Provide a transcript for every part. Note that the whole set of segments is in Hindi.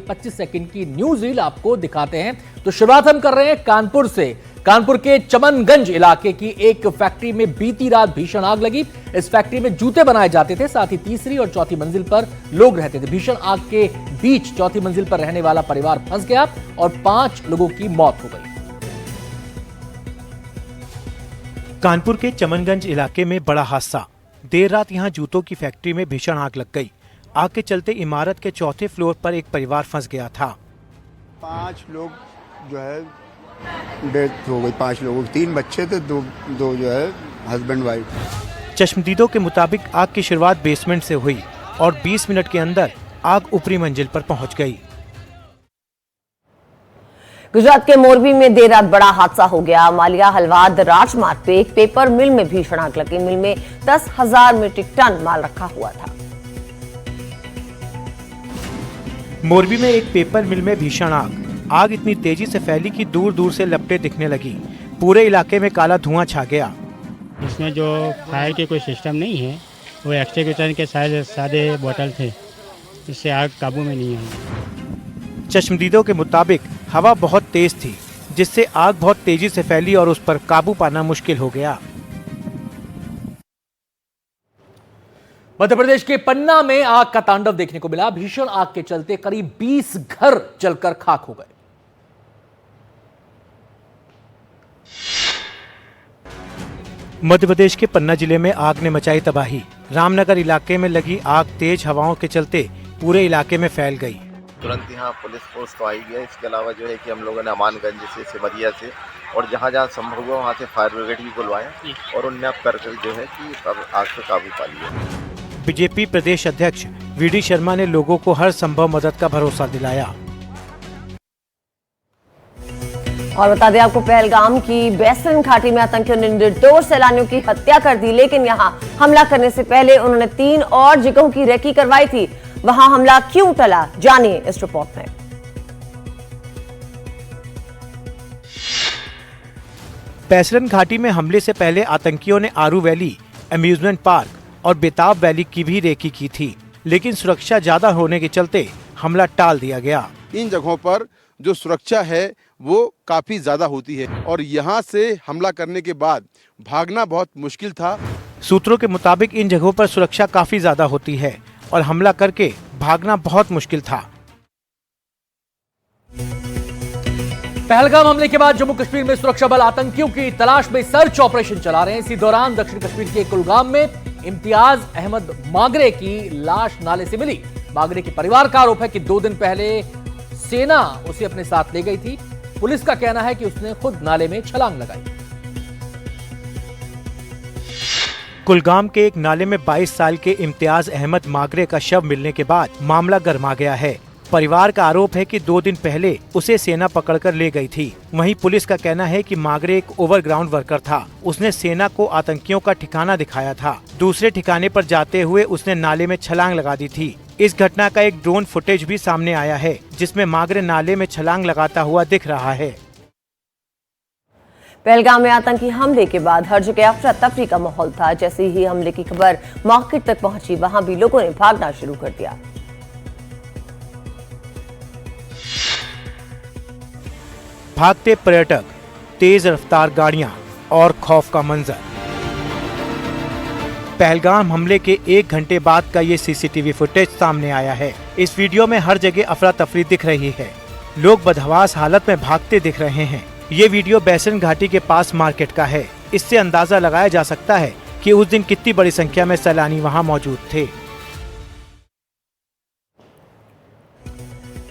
25 सेकंड की न्यूज रील आपको दिखाते हैं। तो शुरुआत हम कर रहे हैं कानपुर से। कानपुर के चमनगंज इलाके की एक फैक्ट्री में बीती रात भीषण आग लगी। इस फैक्ट्री में जूते बनाए जाते थे, साथ ही तीसरी और चौथी मंजिल पर लोग रहते थे। भीषण आग के बीच चौथी मंजिल पर रहने वाला परिवार फंस गया और 5 लोगों की मौत हो गई। कानपुर के चमनगंज इलाके में बड़ा हादसा। देर रात यहां जूतों की फैक्ट्री में भीषण आग लग गई। आग के चलते इमारत के चौथे फ्लोर पर एक परिवार फंस गया था। 5 लोग जो है डेथ हो गई। 5 लोगों, 3 बच्चे थे, दो जो है हस्बैंड वाइफ। चश्मदीदों के मुताबिक आग की शुरुआत बेसमेंट से हुई और 20 मिनट के अंदर आग ऊपरी मंजिल पर पहुंच गई। गुजरात के मोरबी में देर रात बड़ा हादसा हो गया। मालिया हलवाद राजमार्ग पे एक पेपर मिल में भीषण आग लगी। मिल में 10,000 मीट्रिक टन माल रखा हुआ था। मोरबी में एक पेपर मिल में भीषण आग इतनी तेजी से फैली कि दूर दूर से लपटें दिखने लगी। पूरे इलाके में काला धुआं छा गया। इसमें जो फायर के कोई सिस्टम नहीं है, वो एक्सटिंग्विशर के सादे बोतल थे, इससे आग काबू में नहीं आई। चश्मदीदों के मुताबिक हवा बहुत तेज थी, जिससे आग बहुत तेजी से फैली और उस पर काबू पाना मुश्किल हो गया। मध्य प्रदेश के पन्ना में आग का तांडव देखने को मिला। भीषण आग के चलते करीब 20 घर जलकर खाक हो गए। मध्य प्रदेश के पन्ना जिले में आग ने मचाई तबाही। रामनगर इलाके में लगी आग तेज हवाओं के चलते पूरे इलाके में फैल गई। तुरंत यहाँ पुलिस फोर्स तो आई है। इसके अलावा जो है कि हम लोगों ने अमानगंज से, सिमरिया से और जहाँ जहाँ संभव हुआ वहाँ से फायर ब्रिगेड भी बुलवाया और उनने अब करके जो है कि आग पे काबू पा लिया। बीजेपी प्रदेश अध्यक्ष वीडी शर्मा ने लोगों को हर संभव मदद का भरोसा दिलाया। और बता दें आपको, पहलगाम की बैसन घाटी में आतंकियों ने निर्दोष सैलानियों की हत्या कर दी, लेकिन यहां हमला करने से पहले उन्होंने 3 और जगहों की रेकी करवाई थी। वहां हमला क्यों टला, जानिए इस रिपोर्ट में। बैसन घाटी में हमले से पहले आतंकियों ने आरू वैली, अम्यूजमेंट पार्क और बेताब वैली की भी रेकी की थी, लेकिन सुरक्षा ज्यादा होने के चलते हमला टाल दिया गया। इन जगहों पर जो सुरक्षा है वो काफी ज्यादा होती है और यहाँ से हमला करने के बाद भागना बहुत मुश्किल था। सूत्रों के मुताबिक इन जगहों पर सुरक्षा काफी ज्यादा होती है और हमला करके भागना बहुत मुश्किल था। पहलगाम हमले के बाद जम्मू कश्मीर में सुरक्षा बल आतंकियों की तलाश में सर्च ऑपरेशन चला रहे हैं। इसी दौरान दक्षिण कश्मीर के कुलगाम में इम्तियाज अहमद मागरे की लाश नाले से मिली। मागरे के परिवार का आरोप है कि 2 दिन पहले सेना उसे अपने साथ ले गई थी। पुलिस का कहना है कि उसने खुद नाले में छलांग लगाई। कुलगाम के एक नाले में 22 साल के इम्तियाज अहमद मागरे का शव मिलने के बाद मामला गर्मा गया है। परिवार का आरोप है कि 2 दिन पहले उसे सेना पकड़कर ले गई थी। वहीं पुलिस का कहना है कि मागरे एक ओवरग्राउंड वर्कर था। उसने सेना को आतंकियों का ठिकाना दिखाया था। दूसरे ठिकाने पर जाते हुए उसने नाले में छलांग लगा दी थी। इस घटना का एक ड्रोन फुटेज भी सामने आया है, जिसमें मागरे नाले में छलांग लगाता हुआ दिख रहा है। पहलगाम में आतंकी हमले के बाद हर जगह अफरा तफरी का माहौल था। जैसे ही हमले की खबर मौके तक पहुंची, वहां भी लोगों ने भागना शुरू कर दिया। भागते पर्यटक, तेज रफ्तार गाड़ियां और खौफ का मंजर। पहलगाम हमले के 1 घंटे बाद का ये सीसीटीवी फुटेज सामने आया है। इस वीडियो में हर जगह अफरा तफरी दिख रही है। लोग बदहवास हालत में भागते दिख रहे हैं। ये वीडियो बैसन घाटी के पास मार्केट का है। इससे अंदाजा लगाया जा सकता है कि उस दिन कितनी बड़ी संख्या में सैलानी वहां मौजूद थे।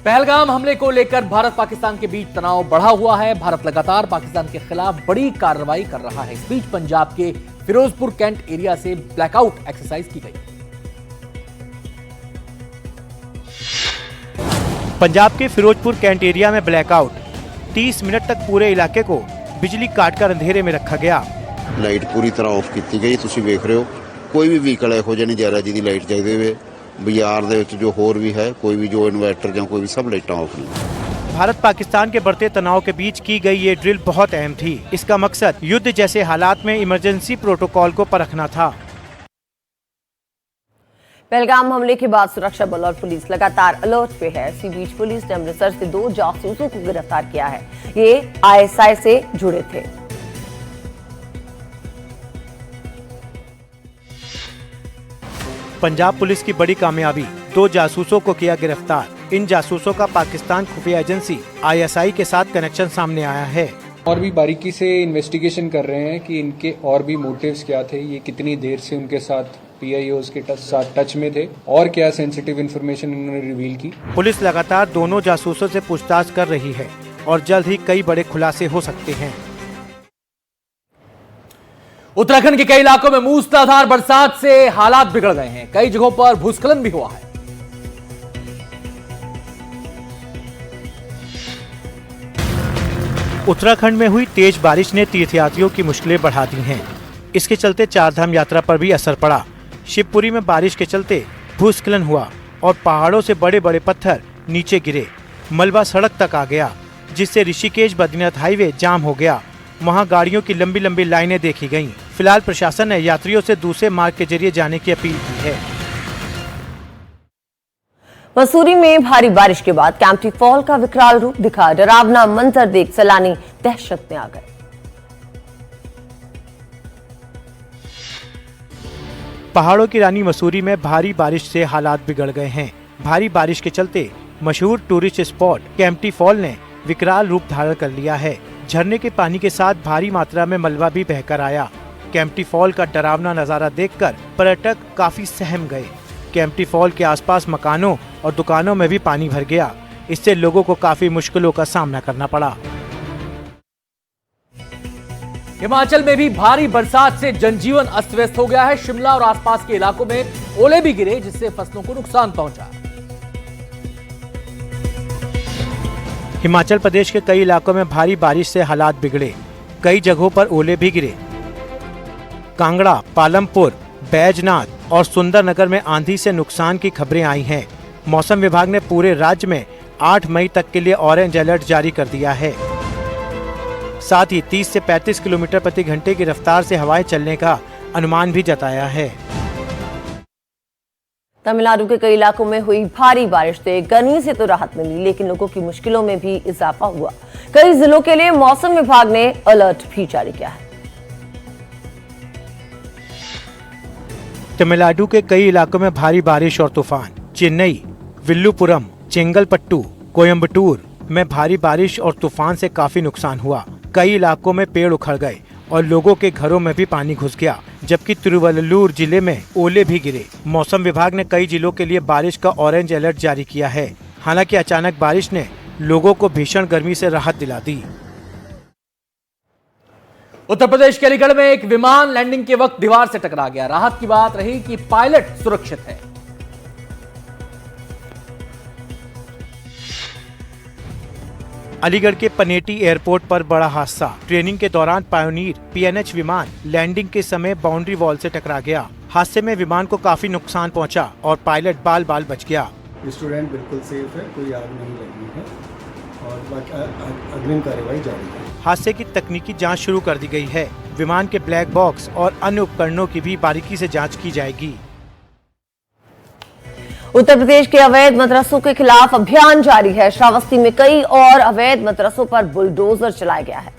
पहलगाम हमले को लेकर भारत पाकिस्तान के बीच तनाव बढ़ा हुआ है। भारत लगातार पाकिस्तान के खिलाफ बड़ी कार्रवाई कर रहा है। इस बीच पंजाब के फिरोजपुर कैंट एरिया से ब्लैकआउट एक्सरसाइज की गई। पंजाब के फिरोजपुर कैंट एरिया में ब्लैकआउट। 30 मिनट तक पूरे इलाके को बिजली काटकर अंधेरे में रखा गया। लाइट पूरी तरह ऑफ की गई। ਤੁਸੀਂ ਵੇਖ ਰਹੇ ਹੋ ਕੋਈ ਵੀ ਵਹੀਕਲ ਇਹੋ ਜਿਹਾ ਨਹੀਂ ਜਾ ਰਿਹਾ ਜਿਹਦੀ ਲਾਈਟ ਚਾਹੀਦੀ ਹੋਵੇ। ਬਾਜ਼ਾਰ ਦੇ ਵਿੱਚ ਜੋ ਹੋਰ ਵੀ ਹੈ ਕੋਈ ਵੀ ਜੋ ਇਨਵਰਟਰ ਜਾਂ ਕੋਈ ਵੀ सब ਲਾਈਟਾਂ ऑफ ਨੇ। भारत पाकिस्तान के बढ़ते तनाव के बीच की गई ये ड्रिल बहुत अहम थी। इसका मकसद युद्ध जैसे हालात में इमरजेंसी प्रोटोकॉल को परखना था। पहलगाम हमले के बाद सुरक्षा बल और पुलिस लगातार अलर्ट पे है। इसी बीच पुलिस ने अमृतसर से 2 जासूसों को गिरफ्तार किया है। ये ISI से जुड़े थे। पंजाब पुलिस की बड़ी कामयाबी, 2 जासूसों को किया गिरफ्तार। इन जासूसों का पाकिस्तान खुफिया एजेंसी ISI के साथ कनेक्शन सामने आया है। और भी बारीकी से इन्वेस्टिगेशन कर रहे हैं कि इनके और भी मोटिव्स क्या थे, ये कितनी देर से उनके साथ PIOs के साथ टच में थे और क्या सेंसिटिव इंफॉर्मेशन इन्होंने रिवील की। पुलिस लगातार दोनों जासूसों से पूछताछ कर रही है और जल्द ही कई बड़े खुलासे हो सकते हैं। उत्तराखंड के कई इलाकों में मूसलाधार बरसात से हालात बिगड़ गए हैं। कई जगहों पर भूस्खलन भी हुआ है। उत्तराखंड में हुई तेज बारिश ने तीर्थयात्रियों की मुश्किलें बढ़ा दी हैं। इसके चलते चारधाम यात्रा पर भी असर पड़ा। शिवपुरी में बारिश के चलते भूस्खलन हुआ और पहाड़ों से बड़े बड़े पत्थर नीचे गिरे। मलबा सड़क तक आ गया, जिससे ऋषिकेश बद्रीनाथ हाईवे जाम हो गया। वहां गाड़ियों की लंबी लंबी लाइनें देखी गईं। फिलहाल प्रशासन ने यात्रियों से दूसरे मार्ग के जरिए जाने की अपील की है। मसूरी में भारी बारिश के बाद कैंपटी फॉल का विकराल रूप दिखा। डरावना मंजर देख सैलानी दहशत में आ गए। पहाड़ों की रानी मसूरी में भारी बारिश से हालात बिगड़ गए हैं। भारी बारिश के चलते मशहूर टूरिस्ट स्पॉट कैंपटी फॉल ने विकराल रूप धारण कर लिया है। झरने के पानी के साथ भारी मात्रा में मलबा भी बहकर आया। कैंपटी फॉल का डरावना नजारा देखकर पर्यटक काफी सहम गए। कैंपटी फॉल के आसपास मकानों और दुकानों में भी पानी भर गया। इससे लोगों को काफी मुश्किलों का सामना करना पड़ा। हिमाचल में भी भारी बरसात से जनजीवन अस्त व्यस्त हो गया है। शिमला और आसपास के इलाकों में ओले भी गिरे, जिससे फसलों को नुकसान पहुंचा। हिमाचल प्रदेश के कई इलाकों में भारी बारिश से हालात बिगड़े। कई जगहों पर ओले भी गिरे। कांगड़ा, पालमपुर, बैजनाथ और सुंदरनगर में आंधी से नुकसान की खबरें आई हैं। मौसम विभाग ने पूरे राज्य में 8 मई तक के लिए ऑरेंज अलर्ट जारी कर दिया है। साथ ही 30 से 35 किलोमीटर प्रति घंटे की रफ्तार से हवाएं चलने का अनुमान भी जताया है। तमिलनाडु के कई इलाकों में हुई भारी बारिश से गर्मी से तो राहत मिली, लेकिन लोगों की मुश्किलों में भी इजाफा हुआ। कई जिलों के लिए मौसम विभाग ने अलर्ट भी जारी किया है। तमिलनाडु के कई इलाकों में भारी बारिश और तूफान। चेन्नई, विल्लुपुरम, चेंगलपट्टू, कोयम्बटूर में भारी बारिश और तूफान से काफी नुकसान हुआ। कई इलाकों में पेड़ उखड़ गए और लोगों के घरों में भी पानी घुस गया, जबकि तिरुवल्लुर जिले में ओले भी गिरे। मौसम विभाग ने कई जिलों के लिए बारिश का ऑरेंज अलर्ट जारी किया है। हालांकि अचानक बारिश ने लोगों को भीषण गर्मी से राहत दिला दी। उत्तर प्रदेश के अलीगढ़ में एक विमान लैंडिंग के वक्त दीवार से टकरा गया। राहत की बात रही कि पायलट सुरक्षित है। अलीगढ़ के पनेटी एयरपोर्ट पर बड़ा हादसा। ट्रेनिंग के दौरान पायोनियर PNH विमान लैंडिंग के समय बाउंड्री वॉल से टकरा गया। हादसे में विमान को काफी नुकसान पहुंचा और पायलट बाल बाल बच गया। स्टूडेंट बिल्कुल सेफ है, कोई आग नहीं लगी है और बाकी अग्रिम कार्यवाही जारी है। हादसे की तकनीकी जांच शुरू कर दी गई है। विमान के ब्लैक बॉक्स और अन्य उपकरणों की भी बारीकी से जांच की जाएगी। उत्तर प्रदेश के अवैध मदरसों के खिलाफ अभियान जारी है। श्रावस्ती में कई और अवैध मदरसों पर बुलडोजर चलाया गया है।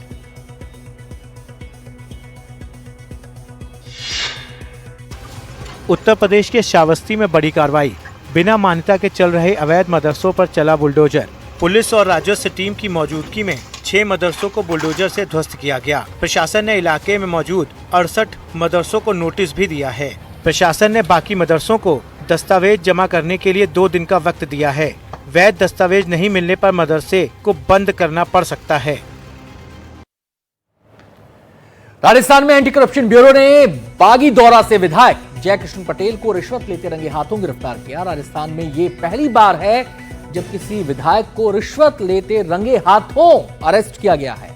उत्तर प्रदेश के श्रावस्ती में बड़ी कार्रवाई। बिना मान्यता के चल रहे अवैध मदरसों पर चला बुलडोजर। पुलिस और राजस्व टीम की मौजूदगी में 6 मदरसों को बुलडोजर से ध्वस्त किया गया। प्रशासन ने इलाके में मौजूद 68 मदरसों को नोटिस भी दिया है। प्रशासन ने बाकी मदरसों को दस्तावेज जमा करने के लिए 2 दिन का वक्त दिया है। वैध दस्तावेज नहीं मिलने पर मदरसे को बंद करना पड़ सकता है। राजस्थान में एंटी करप्शन ब्यूरो ने बागी दौरा से विधायक जयकृष्ण पटेल को रिश्वत लेते रंगे हाथों गिरफ्तार किया। राजस्थान में ये पहली बार है जब किसी विधायक को रिश्वत लेते रंगे हाथों अरेस्ट किया गया है।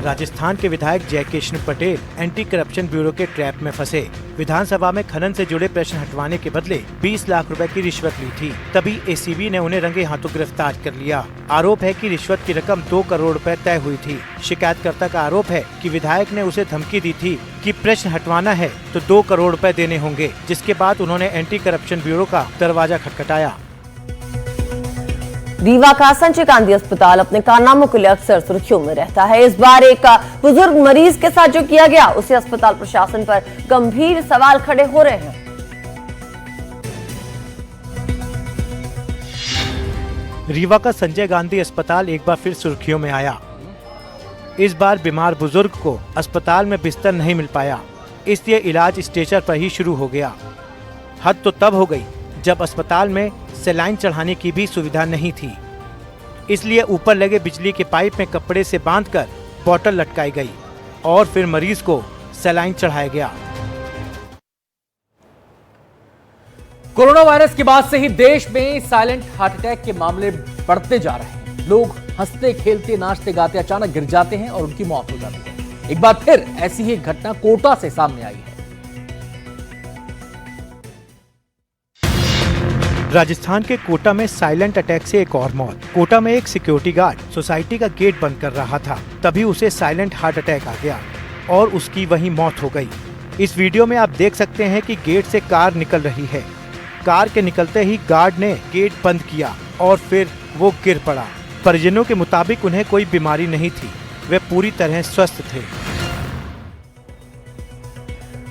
राजस्थान के विधायक Jaikishan Patel anti corruption bureau के ट्रैप में फंसे। विधानसभा में खनन से जुड़े प्रश्न हटवाने के बदले 20 लाख रुपए की रिश्वत ली थी। तभी एसीबी ने उन्हें रंगे हाथों गिरफ्तार कर लिया। आरोप है कि रिश्वत की रकम 2 करोड़ रुपए तय हुई थी। शिकायतकर्ता का आरोप है कि विधायक ने उसे धमकी दी थी कि प्रश्न हटवाना है तो 2 करोड़ रुपए देने होंगे, जिसके बाद उन्होंने एंटी करप्शन ब्यूरो का दरवाजा खटखटाया। रीवा का संजय गांधी अस्पताल अपने कारनामों के लिए अक्सर सुर्खियों में रहता है। इस बार एक बुजुर्ग मरीज के साथ जो किया गया, उसे अस्पताल प्रशासन पर गंभीर सवाल खड़े हो रहे हैं। रीवा का संजय गांधी अस्पताल एक बार फिर सुर्खियों में आया। इस बार बीमार बुजुर्ग को अस्पताल में बिस्तर नहीं मिल पाया, इसलिए इलाज स्ट्रेचर पर ही शुरू हो गया। हद तो तब हो गई जब अस्पताल में सलाइन चढ़ाने की भी सुविधा नहीं थी, इसलिए ऊपर लगे बिजली के पाइप में कपड़े से बांधकर बोतल लटकाई गई और फिर मरीज को सलाइन चढ़ाया गया। कोरोना वायरस के बाद से ही देश में साइलेंट हार्ट अटैक के मामले बढ़ते जा रहे हैं। लोग हंसते खेलते नाचते गाते अचानक गिर जाते हैं और उनकी मौत हो जाती है। एक बार फिर ऐसी ही घटना कोटा से सामने आई है। राजस्थान के कोटा में साइलेंट अटैक से एक और मौत। कोटा में एक सिक्योरिटी गार्ड सोसाइटी का गेट बंद कर रहा था, तभी उसे साइलेंट हार्ट अटैक आ गया और उसकी वहीं मौत हो गई। इस वीडियो में आप देख सकते हैं कि गेट से कार निकल रही है। कार के निकलते ही गार्ड ने गेट बंद किया और फिर वो गिर पड़ा। परिजनों के मुताबिक उन्हें कोई बीमारी नहीं थी, वे पूरी तरह स्वस्थ थे।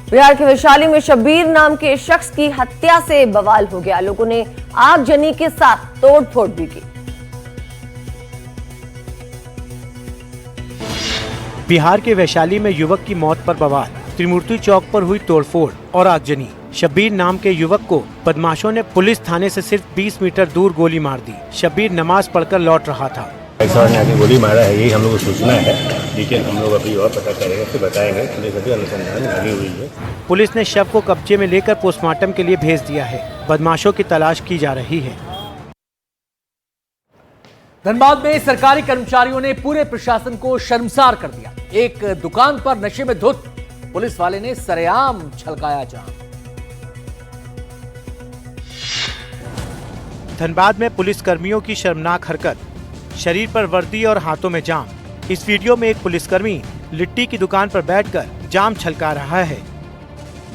बिहार के वैशाली में शब्बीर नाम के शख्स की हत्या से बवाल हो गया। लोगों ने आगजनी के साथ तोड़फोड़ भी की। बिहार के वैशाली में युवक की मौत पर बवाल। त्रिमूर्ति चौक पर हुई तोड़फोड़ और आगजनी। शब्बीर नाम के युवक को बदमाशों ने पुलिस थाने से सिर्फ 20 मीटर दूर गोली मार दी। शब्बीर नमाज पढ़कर लौट रहा था। ने आगे गोली मारा है, यही हम लोग को सूचना है, लेकिन हम लोग अभी और पता करेंगे, फिर बताएंगे। पुलिस अभी अनुसंधान लगी हुई है। पुलिस ने शव को कब्जे में लेकर पोस्टमार्टम के लिए भेज दिया है। बदमाशों की तलाश की जा रही है। धनबाद में सरकारी कर्मचारियों ने पूरे प्रशासन को शर्मसार कर दिया। एक दुकान पर नशे में धुत पुलिस वाले ने सरेआम छलकाया जाम। धनबाद में पुलिस कर्मियों की शर्मनाक हरकत, शरीर पर वर्दी और हाथों में जाम। इस वीडियो में एक पुलिसकर्मी लिट्टी की दुकान पर बैठकर जाम छलका रहा है।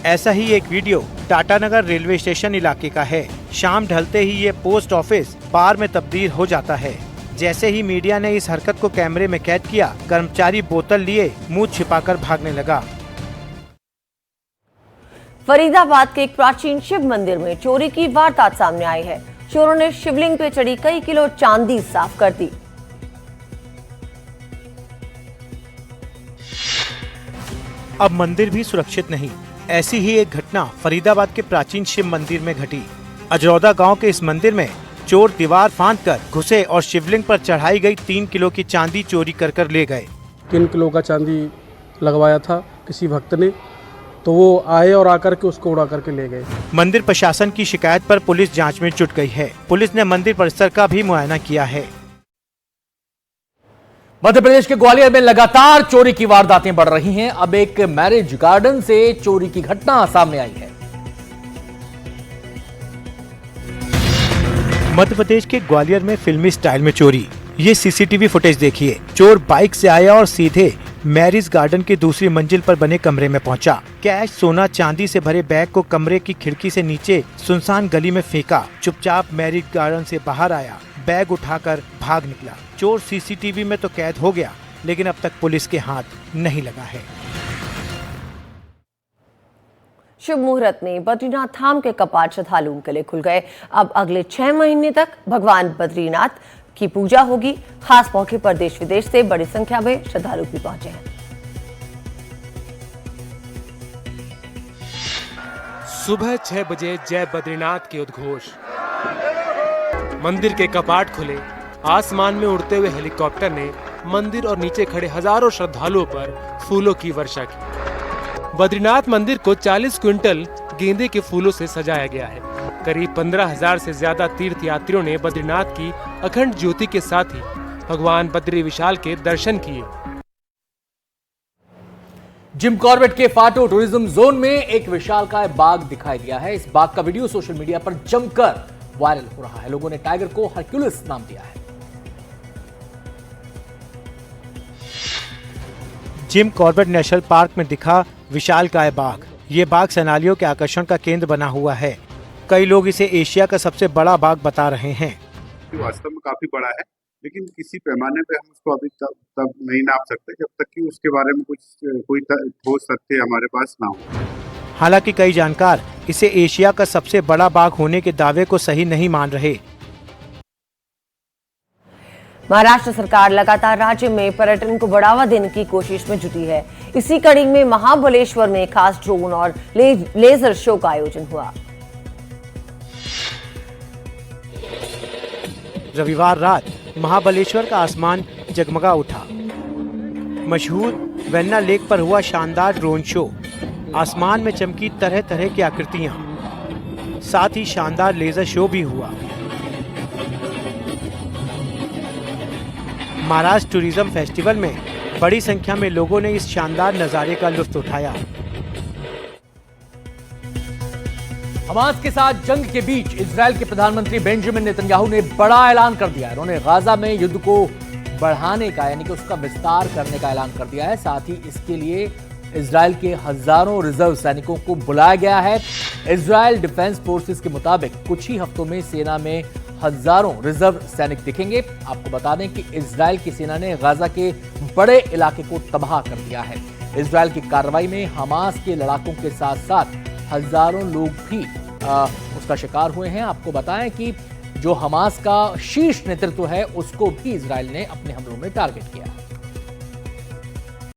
ऐसा ही एक वीडियो टाटानगर रेलवे स्टेशन इलाके का है। शाम ढलते ही ये पोस्ट ऑफिस बार में तब्दील हो जाता है। जैसे ही मीडिया ने इस हरकत को कैमरे में कैद किया, कर्मचारी बोतल लिए मुंह छिपाकर भागने लगा। फरीदाबाद के एक प्राचीन शिव मंदिर में चोरी की वारदात सामने आई है। चोरों ने शिवलिंग पे चढ़ी कई किलो चांदी साफ कर दी। अब मंदिर भी सुरक्षित नहीं। ऐसी ही एक घटना फरीदाबाद के प्राचीन शिव मंदिर में घटी। अजरौदा गांव के इस मंदिर में चोर दीवार फांदकर घुसे और शिवलिंग पर चढ़ाई गई 3 किलो की चांदी चोरी कर ले गए। 3 किलो का चांदी लगवाया था किसी भक्त ने, तो वो आए और आकर के उसको उड़ा करके ले गए। मंदिर प्रशासन की शिकायत पर पुलिस जांच में जुट गई है। पुलिस ने मंदिर परिसर का भी मुआयना किया है। मध्य प्रदेश के ग्वालियर में लगातार चोरी की वारदातें बढ़ रही हैं। अब एक मैरिज गार्डन से चोरी की घटना सामने आई है। मध्य प्रदेश के ग्वालियर में फिल्मी स्टाइल में चोरी। ये सीसीटीवी फुटेज देखिए। चोर बाइक से आया और सीधे मैरिज गार्डन की दूसरी मंजिल पर बने कमरे में पहुंचा। कैश, सोना, चांदी से भरे बैग को कमरे की खिड़की से नीचे सुनसान गली में फेंका। चुपचाप मैरिज गार्डन से बाहर आया, बैग उठाकर भाग निकला। चोर सीसीटीवी में तो कैद हो गया, लेकिन अब तक पुलिस के हाथ नहीं लगा है। शुभ मुहूर्त में बद्रीनाथ धाम के कपाट श्रद्धालुओं के लिए खुल गए। अब अगले 6 महीने तक भगवान बद्रीनाथ की पूजा होगी। खास मौके पर देश विदेश से बड़ी संख्या में श्रद्धालु भी पहुंचे हैं। सुबह 6 बजे जय बद्रीनाथ के उद्घोष। मंदिर के कपाट खुले। आसमान में उड़ते हुए हेलीकॉप्टर ने मंदिर और नीचे खड़े हजारों श्रद्धालुओं पर फूलों की वर्षा की। बद्रीनाथ मंदिर को 40 क्विंटल गेंदे के फूलों से सजाया गया है। करीब 15,000 से ज्यादा तीर्थ यात्रियों ने बद्रीनाथ की अखंड ज्योति के साथ ही भगवान बद्री विशाल के दर्शन किए। जिम कॉर्बेट के फाटो टूरिज्म जोन में एक विशालकाय बाघ दिखाई दिया है। इस बाघ का वीडियो सोशल मीडिया पर जमकर वायरल हो रहा है। लोगों ने टाइगर को हरक्यूलिस नाम दिया है। जिम कॉर्बेट नेशनल पार्क में दिखा विशालकाय बाघ। ये बाघ सैलानियों के आकर्षण का केंद्र बना हुआ है। कई लोग इसे एशिया का सबसे बड़ा बाघ बता रहे हैं। वास्तव में काफी बड़ा है, लेकिन किसी पैमाने पे हम उसको अभी तक नहीं नाप सकते जब तक कि उसके बारे में कोई ठोस तथ्य हमारे पास ना हो। हालांकि कई जानकार इसे एशिया का सबसे बड़ा बाघ होने के दावे को सही नहीं मान रहे। महाराष्ट्र सरकार लगातार राज्य में पर्यटन को बढ़ावा देने की कोशिश में जुटी है। इसी कड़ी में महाबलेश्वर में खास ड्रोन और लेजर शो का आयोजन हुआ। रविवार रात महाबलेश्वर का आसमान जगमगा उठा। मशहूर वेन्ना लेक पर हुआ शानदार ड्रोन शो। आसमान में चमकी तरह तरह की आकृतियां, साथ ही शानदार लेजर शो भी हुआ। महाराष्ट्र टूरिज्म फेस्टिवल में बड़ी संख्या में लोगों ने इस शानदार नजारे का लुत्फ उठाया। हमास के साथ जंग के बीच इजरायल के प्रधानमंत्री बेंजामिन नेतन्याहू ने बड़ा ऐलान कर दिया है। उन्होंने गाजा में युद्ध को बढ़ाने का यानी कि उसका विस्तार करने का ऐलान कर दिया है। साथ ही इसके लिए इजरायल के हजारों रिजर्व सैनिकों को बुलाया गया है। इजरायल डिफेंस फोर्सेस के मुताबिक कुछ ही हफ्तों में सेना में हजारों रिजर्व सैनिक दिखेंगे। आपको बता दें कि इजरायल की सेना ने गाजा के बड़े इलाके को तबाह कर दिया है। इजरायल की कार्रवाई में हमास के लड़ाकों के साथ साथ हजारों लोग भी उसका शिकार हुए हैं। आपको बताएं कि जो हमास का शीर्ष नेतृत्व है उसको भी इजरायल ने अपने हमलों में टारगेट किया है।